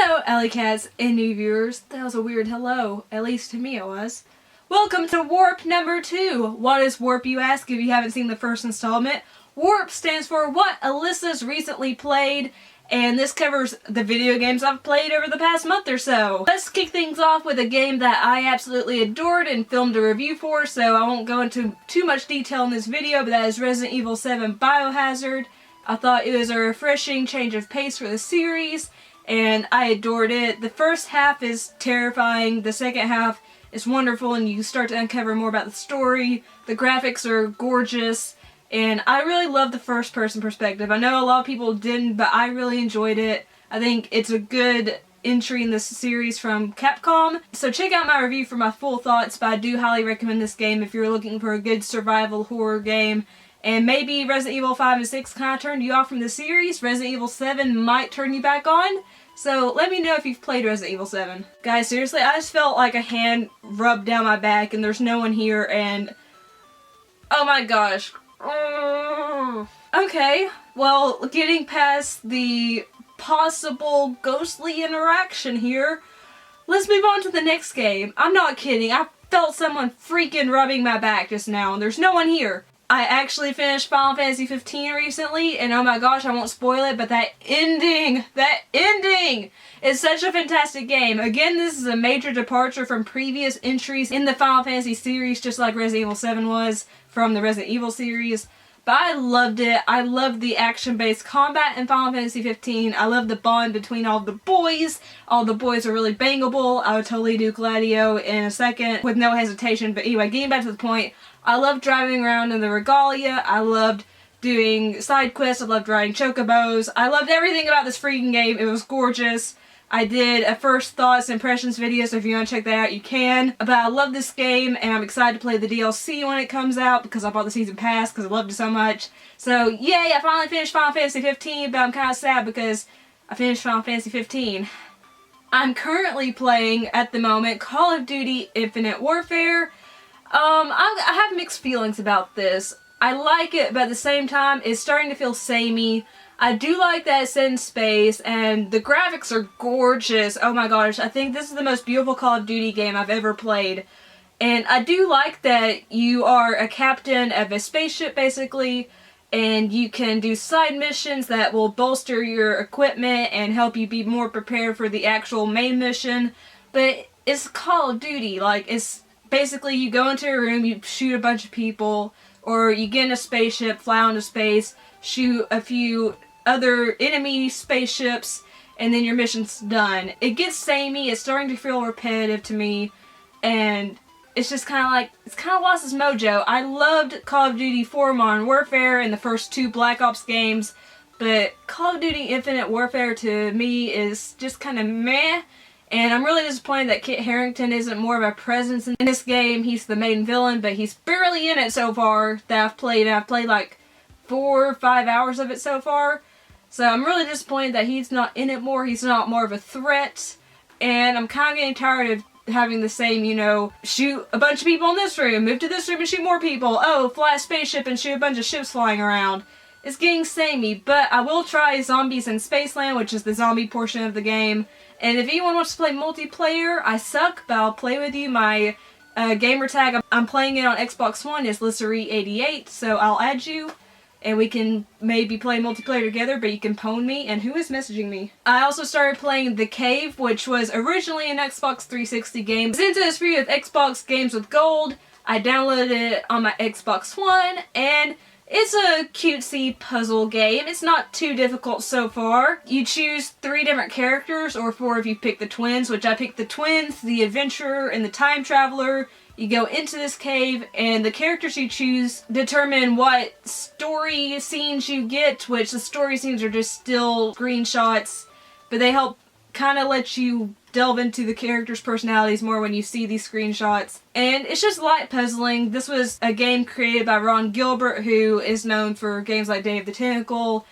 Hello, Alycats and new viewers. That was a weird hello. At least to me it was. Welcome to Warp number 2. What is Warp, you ask, if you haven't seen the first installment? Warp stands for What Alyssa's Recently Played, and this covers the video games I've played over the past month or so. Let's kick things off with a game that I absolutely adored and filmed a review for, so I won't go into too much detail in this video, but that is Resident Evil VII Biohazard. I thought it was a refreshing change of pace for the series, and I adored it. The first half is terrifying, the second half is wonderful, and you start to uncover more about the story. The graphics are gorgeous, and I really love the first person perspective. I know a lot of people didn't, but I really enjoyed it. I think it's a good entry in this series from Capcom. So check out my review for my full thoughts, but I do highly recommend this game if you're looking for a good survival horror game. And maybe Resident Evil 5 and 6 kind of turned you off from the series. Resident Evil 7 might turn you back on. So let me know if you've played Resident Evil 7. Guys, seriously, I just felt like a hand rubbed down my back and there's no one here and... oh my gosh. Okay, well, getting past the possible ghostly interaction here, let's move on to the next game. I'm not kidding, I felt someone freaking rubbing my back just now and there's no one here. I actually finished Final Fantasy XV recently, and oh my gosh, I won't spoil it, but that ending is such a fantastic game. Again, this is a major departure from previous entries in the Final Fantasy series, just like Resident Evil 7 was from the Resident Evil series. But I loved it. I loved the action-based combat in Final Fantasy XV. I loved the bond between all the boys. All the boys are really bangable. I would totally do Gladio in a second with no hesitation. But anyway, getting back to the point, I loved driving around in the Regalia. I loved doing side quests. I loved riding chocobos. I loved everything about this freaking game. It was gorgeous. I did a first thoughts impressions video, so if you want to check that out, you can. But I love this game, and I'm excited to play the DLC when it comes out because I bought the season pass because I loved it so much. So yay, I finally finished Final Fantasy XV, but I'm kind of sad because I finished Final Fantasy XV. I'm currently playing, at the moment, Call of Duty Infinite Warfare. I have mixed feelings about this. I like it, but at the same time, it's starting to feel samey. I do like that it's set in space, and the graphics are gorgeous. Oh my gosh, I think this is the most beautiful Call of Duty game I've ever played. And I do like that you are a captain of a spaceship, basically, and you can do side missions that will bolster your equipment and help you be more prepared for the actual main mission. But it's Call of Duty, like, it's basically you go into a room, you shoot a bunch of people, or you get in a spaceship, fly out into space, shoot a few other enemy spaceships, and then your mission's done. It gets samey, it's starting to feel repetitive to me, and it's just kind of like, it's kind of lost its mojo. I loved Call of Duty 4 Modern Warfare and the first 2 Black Ops games, but Call of Duty Infinite Warfare to me is just kind of meh. And I'm really disappointed that Kit Harington isn't more of a presence in this game. He's the main villain, but he's barely in it so far that I've played. And I've played like 4 or 5 hours of it so far. So I'm really disappointed that he's not in it more. He's not more of a threat. And I'm kind of getting tired of having the same, you know, shoot a bunch of people in this room, move to this room and shoot more people. Oh, fly a spaceship and shoot a bunch of ships flying around. It's getting samey, but I will try Zombies in Spaceland, which is the zombie portion of the game. And if anyone wants to play multiplayer, I suck, but I'll play with you. My gamer tag, I'm playing it on Xbox One, is Lissery88, so I'll add you, and we can maybe play multiplayer together, but you can pwn me. And who is messaging me? I also started playing The Cave, which was originally an Xbox 360 game. Since it is free with Xbox Games with Gold, I downloaded it on my Xbox One, and it's a cutesy puzzle game. It's not too difficult so far. You choose 3 different characters, or 4 if you pick the twins, which I picked the twins, the adventurer, and the time traveler. You go into this cave, and the characters you choose determine what story scenes you get, which the story scenes are just still screenshots, but they help kind of let you delve into the characters' personalities more when you see these screenshots. And it's just light puzzling. This was a game created by Ron Gilbert, who is known for games like Day of the Tentacle,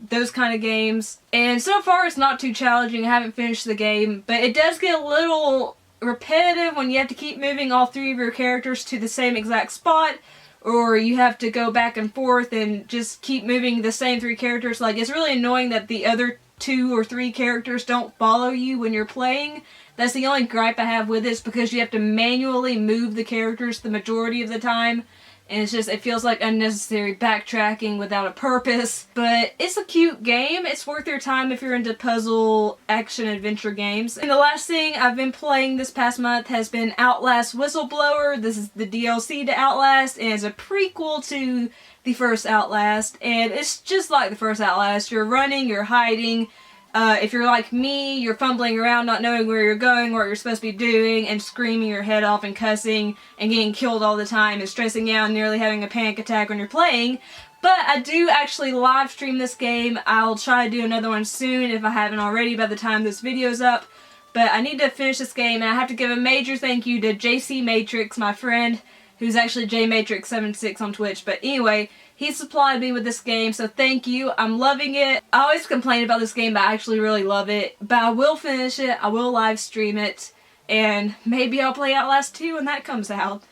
those kind of games. And so far it's not too challenging. I haven't finished the game, but it does get a little repetitive when you have to keep moving all 3 of your characters to the same exact spot, or you have to go back and forth and just keep moving the same 3 characters. Like, it's really annoying that the other 2 or 3 characters don't follow you when you're playing. That's the only gripe I have with this, because you have to manually move the characters the majority of the time. And it's just, it feels like unnecessary backtracking without a purpose. But it's a cute game. It's worth your time if you're into puzzle, action, adventure games. And the last thing I've been playing this past month has been Outlast Whistleblower. This is the DLC to Outlast, and it's a prequel to the first Outlast. And it's just like the first Outlast. You're running, you're hiding. If you're like me, you're fumbling around, not knowing where you're going, what you're supposed to be doing, and screaming your head off and cussing and getting killed all the time and stressing out and nearly having a panic attack when you're playing. But I do actually live stream this game. I'll try to do another one soon if I haven't already by the time this video's up. But I need to finish this game, and I have to give a major thank you to JC Matrix, my friend, who's actually JMatrix76 on Twitch. But anyway, he supplied me with this game, so thank you. I'm loving it. I always complain about this game, but I actually really love it. But I will finish it. I will live stream it. And maybe I'll play Outlast 2 when that comes out.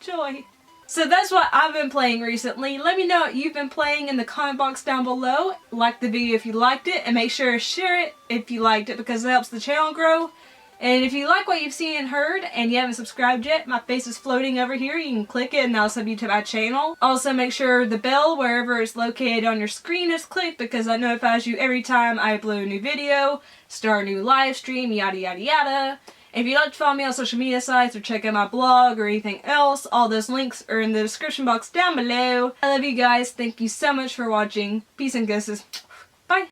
Joy. So that's what I've been playing recently. Let me know what you've been playing in the comment box down below. Like the video if you liked it, and make sure to share it if you liked it, because it helps the channel grow. And if you like what you've seen and heard, and you haven't subscribed yet, my face is floating over here. You can click it and that'll sub you to my channel. Also, make sure the bell, wherever it's located on your screen, is clicked, because that notifies you every time I upload a new video, start a new live stream, yada yada yada. And if you'd like to follow me on social media sites or check out my blog or anything else, all those links are in the description box down below. I love you guys. Thank you so much for watching. Peace and kisses. Bye.